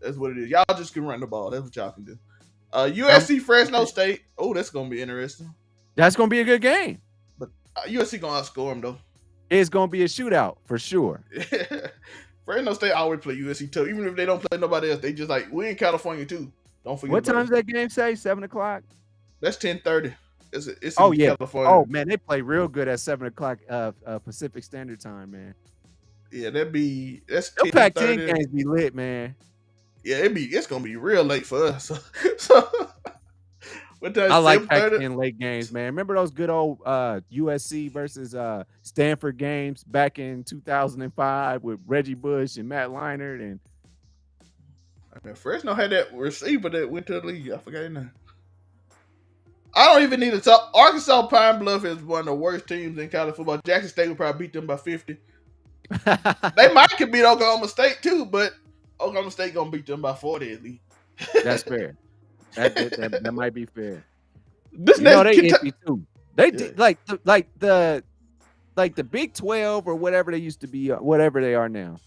that's what it is. Y'all just can run the ball. That's what y'all can do. USC Fresno State. Oh, that's gonna be interesting. That's gonna be a good game. But USC gonna outscore them though. It's gonna be a shootout for sure. Fresno State always play USC too. Even if they don't play nobody else, they just like, we in California too. Don't forget. What time's that game say? 7:00? That's 10:30. It's in California. Oh man, they play real good at 7:00 Pacific Standard Time, man. Yeah, that's Those Pac-10 games be lit, man. Yeah, it's gonna be real late for us. So what time? I like Pac-10 late games, man. Remember those good old USC versus Stanford games back in 2005 with Reggie Bush and Matt Leinart and Fresno had that receiver that went to the league. I forgot his name. I don't even need to talk. Arkansas Pine Bluff is one of the worst teams in college football. Jackson State would probably beat them by 50. They might could beat Oklahoma State too, but Oklahoma State gonna beat them by 40 at least. That's fair. That might be fair. This they iffy too. They like the Big 12 or whatever they used to be, whatever they are now.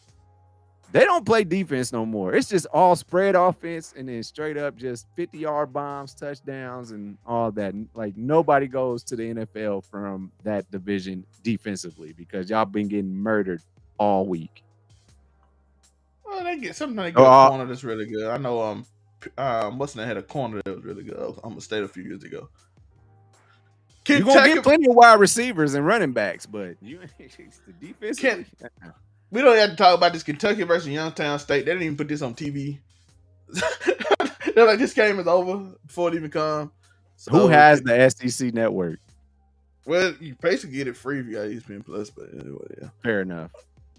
They don't play defense no more. It's just all spread offense and then straight up just 50-yard bombs, touchdowns, and all that. Like nobody goes to the NFL from that division defensively because y'all been getting murdered all week. Well, they get a corner that's really good. I know what's the name had a corner that was really good. Oklahoma State a few years ago. You're gonna get plenty of wide receivers and running backs, but the defense. We don't have to talk about this Kentucky versus Youngstown State. They didn't even put this on TV. They're like, this game is over before it even comes. So, who has the SEC network? Well, you basically get it free if you got ESPN Plus, but anyway, yeah. Fair enough.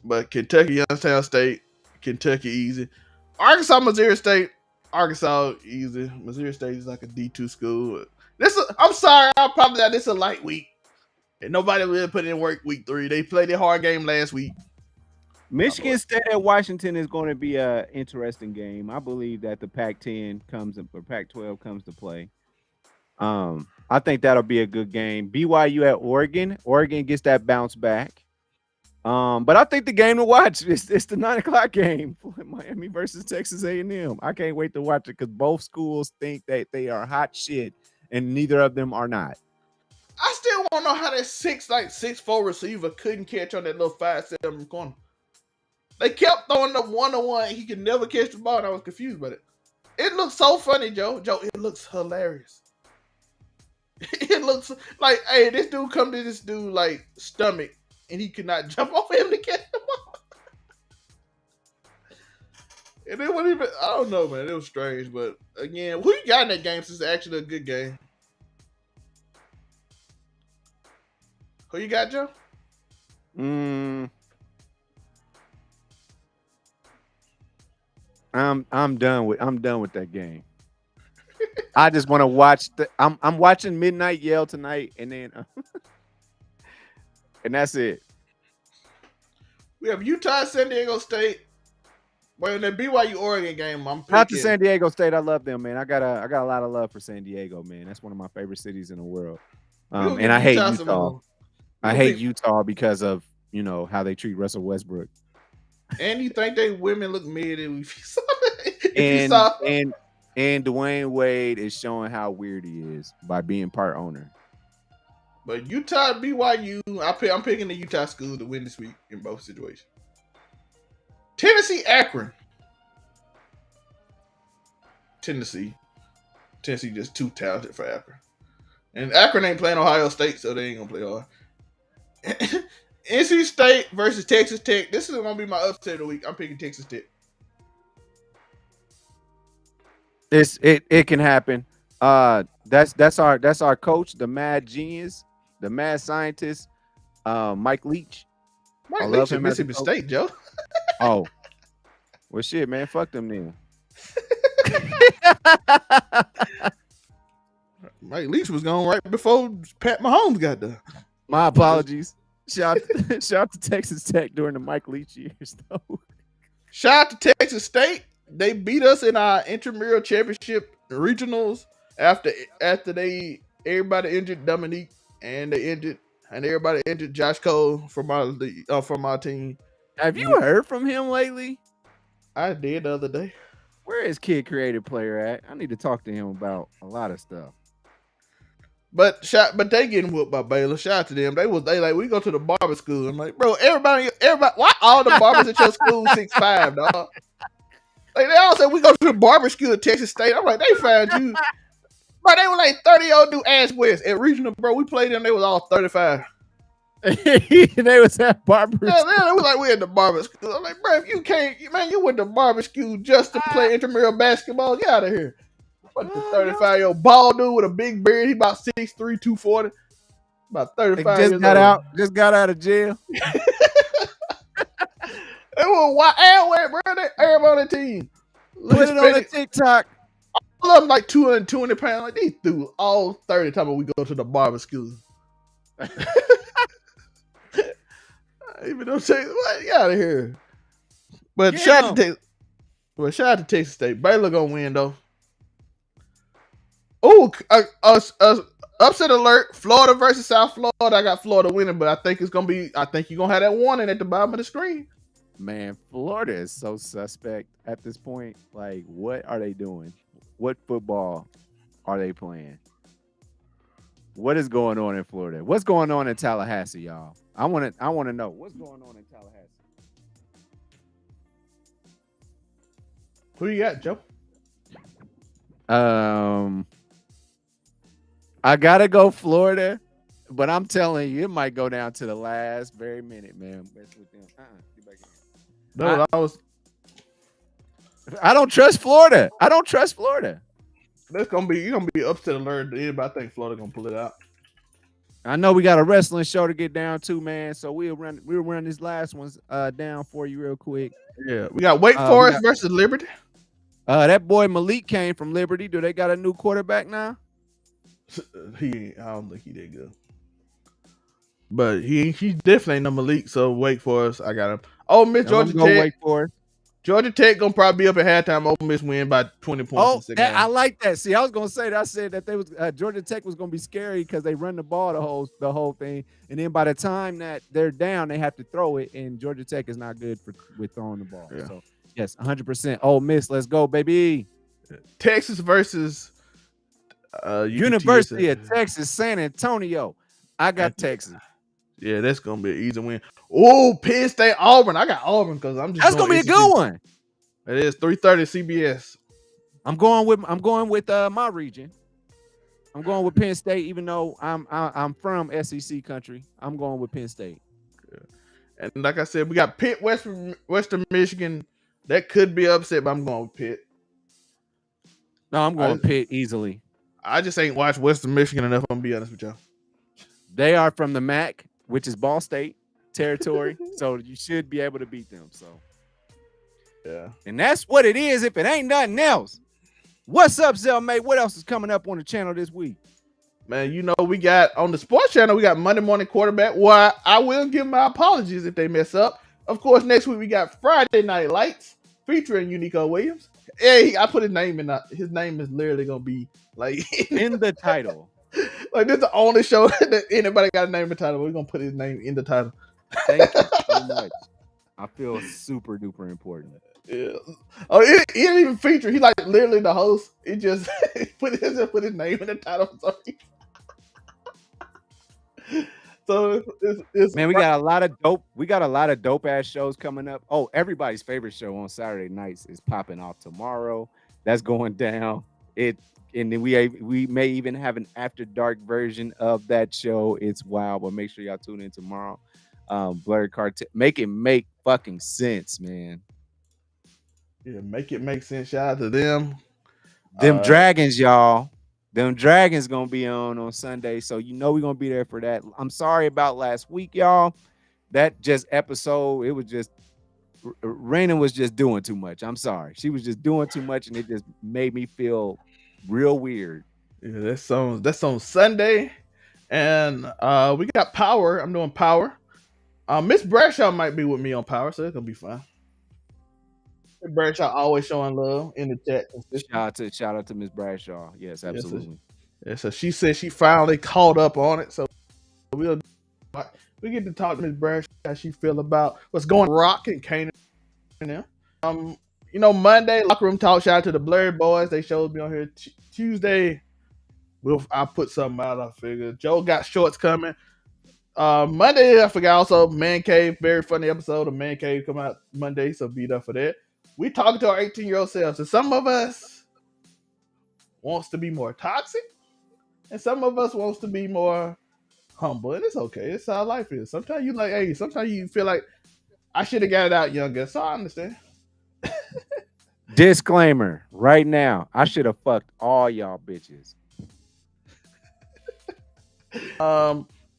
But Kentucky, Youngstown State, Kentucky easy. Arkansas, Missouri State, Arkansas easy. Missouri State is like a D2 school. I'm sorry, I apologize. This is a light week. And nobody really put in work week 3. They played a hard game last week. Michigan State at Washington is going to be an interesting game. I believe that the Pac-10 or Pac-12 comes to play. I think that'll be a good game. BYU at Oregon. Oregon gets that bounce back. But I think the game to watch is the 9:00 game, Miami versus Texas A&M. I can't wait to watch it because both schools think that they are hot shit, and neither of them are not. I still want to know how that 6'4" receiver couldn't catch on that little 5'7" corner. They kept throwing the 1-on-1. He could never catch the ball, and I was confused by it. It looks so funny, Joe. It looks hilarious. It looks like, hey, this dude come to this dude like stomach, and he could not jump off him to catch the ball. And it wasn't even, I don't know, man. It was strange, but again, who you got in that game since it's actually a good game? Who you got, Joe? I'm done with that game. I just want to watch I'm watching Midnight Yell tonight, and then and that's it. We have Utah, San Diego State. Well, in the BYU Oregon game, I'm picking. Not to San Diego State. I love them, man. I got a lot of love for San Diego, man. That's one of my favorite cities in the world. And I hate Utah. I hate Utah because of how they treat Russell Westbrook. And you think they women look mid and Dwayne Wade is showing how weird he is by being part owner. But Utah, BYU, I'm picking the Utah school to win this week in both situations. Tennessee, Akron. Tennessee. Tennessee just too talented for Akron. And Akron ain't playing Ohio State, so they ain't gonna play hard. NC State versus Texas Tech. This is gonna be my upset of the week. I'm picking Texas Tech. It can happen. That's our coach, the mad genius, the mad scientist, Mike Leach. Mike I Leach love is him as a Mississippi coach. State, Joe. Oh, well, shit, man, fuck them then. Mike Leach was gone right before Pat Mahomes got there. My apologies. Shout out to Texas Tech during the Mike Leach years, though. Shout out to Texas State. They beat us in our intramural championship regionals after everybody injured Dominique and everybody injured Josh Cole from our team. Have you heard from him lately? I did the other day. Where is Kid Creative Player at? I need to talk to him about a lot of stuff. But they getting whooped by Baylor. Shout out to them. They like, we go to the barber school. I'm like, bro, everybody, why all the barbers at your school 6'5", dog? Like, they all said we go to the barber school at Texas State. I'm like, they found you. But they were like 30-year-old do Ash West at regional, bro. We played them. They was all 35. They was at barber. Yeah, they was like, we at the barber school. I'm like, bro, if you can't, man, you went to barber school just to play intramural basketball. Get out of here. What the 35-year-old bald dude with a big beard? He about 6'3", 240. About 35 years old. Just got out of jail. It was wild, bro. Everybody on the team. Put it on the TikTok. All of them like 220 pounds. Like, they threw all 30 times we go to the barber school. Even though what, get out of here. But shout out to Texas State. Baylor gonna win though. Oh, upset alert! Florida versus South Florida. I got Florida winning, but I think you're gonna have that warning at the bottom of the screen. Man, Florida is so suspect at this point. Like, what are they doing? What football are they playing? What is going on in Florida? What's going on in Tallahassee, y'all? I want to know what's going on in Tallahassee. Who you got, Joe? I gotta go Florida, but I'm telling you, it might go down to the last very minute, man. Get back in. No, I don't trust Florida. You're gonna be upset alert, but I think Florida gonna pull it out. I know we got a wrestling show to get down to, man. So we'll run these last ones down for you real quick. Yeah, we got Wake Forest versus Liberty. That boy Malik came from Liberty. Do they got a new quarterback now? I don't think he did good. But he definitely ain't no Malik, so Wake Forest, I got him. Oh, Miss Georgia Tech. Wake Forest. Georgia Tech gonna probably be up at halftime. Ole Miss win by 20 points. I like that. See, I was gonna say that. I said that they was Georgia Tech was gonna be scary because they run the ball the whole thing, and then by the time that they're down, they have to throw it, and Georgia Tech is not good with throwing the ball. Yeah. So yes, 100%. Ole Miss, let's go, baby. Texas versus University of Texas, San Antonio. I got Texas. Yeah, that's gonna be an easy win. Oh, Penn State, Auburn. I got Auburn because I'm just. That's gonna be a good one. It is 3:30 CBS. I'm going with my region. I'm going with Penn State, even though I'm from SEC country. I'm going with Penn State. Yeah. And like I said, we got Pitt, Western Michigan. That could be upset, but I'm going with Pitt. No, I'm going Pitt easily. I just ain't watched Western Michigan enough. I'm gonna be honest with y'all. They are from the MAC, which is Ball State territory, so you should be able to beat them. So, yeah, and that's what it is. If it ain't nothing else, what's up, Zellmate? What else is coming up on the channel this week? Man, you know we got on the sports channel. We got Monday Morning Quarterback. Well, I will give my apologies if they mess up. Of course, next week we got Friday Night Lights featuring Uniqo Williams. Hey, I put his name in. His name is literally gonna be like in the title. Like, this is the only show that anybody got a name in the title. We're gonna put his name in the title. Thank you so much. I feel super duper important. Yeah. Oh, it didn't even feature. He like literally the host. It just put his name in the title. Sorry. So it's man, we got a lot of dope. We got a lot of dope ass shows coming up. Oh, everybody's favorite show on Saturday nights is popping off tomorrow. That's going down. And then we may even have an after dark version of that show. It's wild, but make sure y'all tune in tomorrow. Blurred Cartel, make it make fucking sense, man. Yeah, make it make sense. Shout out to them. Them dragons, y'all. Them dragons gonna be on Sunday, so you know we're gonna be there for that. I'm sorry about last week, y'all. That just episode, it was just Raina was just doing too much. I'm sorry, she was just doing too much, and it just made me feel real weird. Yeah, that's on Sunday, and we got Power. I'm doing Power. Miss Bradshaw might be with me on Power, so it's gonna be fun. Miss Bradshaw always showing love in the chat. Shout out to Miss Bradshaw. Yes, absolutely. Yeah, so she said she finally caught up on it. So we'll we get to talk to Miss Bradshaw how she feel about what's going on Rock and Kane now. Monday locker room talk. Shout out to the Blurred Boys. They showed me on here Tuesday. I'll put something out. I figured Joe got shorts coming. Monday I forgot also Man Cave, very funny episode of Man Cave come out Monday, so be there for that. We talking to our 18-year-old selves, and some of us wants to be more toxic, and some of us wants to be more humble, and it's okay. It's how life is. Sometimes you like, hey, sometimes you feel like I should have got it out younger, so I understand. Disclaimer right now, I should have fucked all y'all bitches.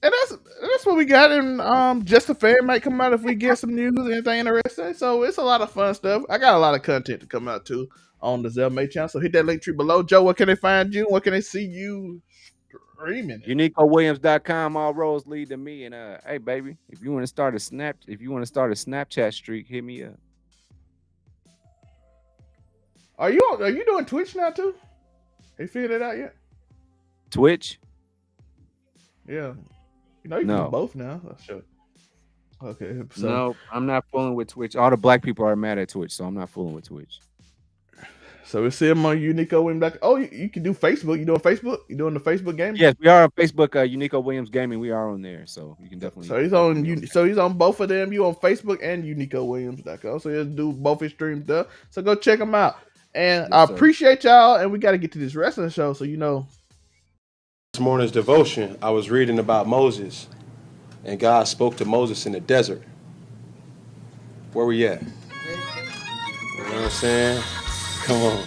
And that's what we got. And Just a Fan might come out if we get some news, anything interesting. So it's a lot of fun stuff. I got a lot of content to come out too on the Zelmay channel. So hit that link tree below. Joe, where can they find you? Where can they see you streaming? UnicoWilliams.com. All roads lead to me. And hey, baby, if you want to start a Snapchat streak, hit me up. Are you doing Twitch now too? Have you figured it out yet? Twitch? Yeah. You can do both now. Sure. Okay. So. No, I'm not fooling with Twitch. All the black people are mad at Twitch, so I'm not fooling with Twitch. So we see him on Uniqo. Oh, you can do Facebook. You doing Facebook? You doing the Facebook game? Yes, we are on Facebook. Uniqo Williams Gaming. We are on there, so you can definitely. So he's on both of them. You on Facebook and UniqoWilliams.com. So he'll do both his streams there. So go check him out. And yes, I appreciate y'all. And we got to get to this wrestling show. So This morning's devotion, I was reading about Moses, and God spoke to Moses in the desert. Where we at? You know what I'm saying? Come on.